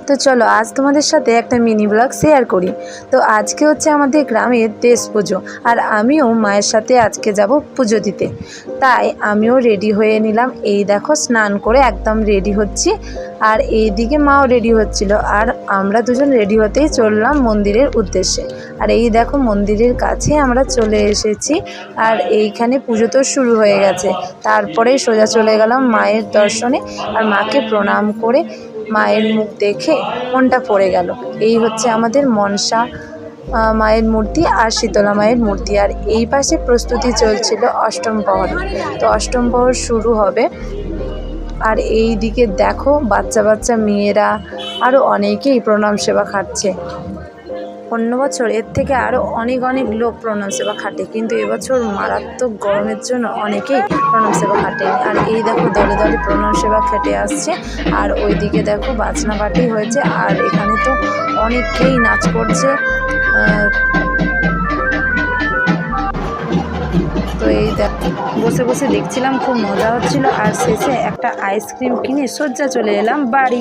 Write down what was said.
তো চলো আজ তোমাদের সাথে একটা মিনি ব্লগ শেয়ার করি। তো আজকে হচ্ছে আমাদের গ্রামের দেশ পুজো, আর আমিও মায়ের সাথে আজকে যাব পুজো দিতে। তাই আমিও রেডি হয়ে নিলাম। এই দেখো স্নান করে একদম রেডি হচ্ছি, আর এইদিকে মাও রেডি হচ্ছিল, আর আমরা দুজন রেডি হতেই চললাম মন্দিরের উদ্দেশ্যে। আর এই দেখো মন্দিরের কাছে আমরা চলে এসেছি, আর এইখানে পুজো তো শুরু হয়ে গেছে। তারপরে সোজা চলে গেলাম মায়ের দর্শনে, আর মাকে প্রণাম করে মায়ের মুখ দেখে মনটা পড়ে গেল। এই হচ্ছে আমাদের মনসা মায়ের মূর্তি আর শীতলা মায়ের মূর্তি। আর এই পাশে প্রস্তুতি চলছিল অষ্টম প্রহর। তো অষ্টম প্রহর শুরু হবে, আর এই দিকে দেখো বাচ্চা বাচ্চা মেয়েরা আরও অনেকেই প্রণাম সেবা খাটছে। অন্য বছর এর থেকে আরও অনেক লোক প্রণাম সেবা খাটে, কিন্তু এবছর মারাত্মক গরমের জন্য অনেকেই প্রণাম সেবা খাটেনি। আর এই দেখো দলে দলে প্রণাম সেবা খেটে আসছে, আর ওইদিকে দেখো বাজনা পার্টি হয়েছে, আর এখানে তো অনেকেই নাচ করছে। তো এই দেখো বসে বসে দেখছিলাম, খুব মজা হচ্ছিল। আর শেষে একটা আইসক্রিম কিনে সোজা চলে এলাম বাড়ি।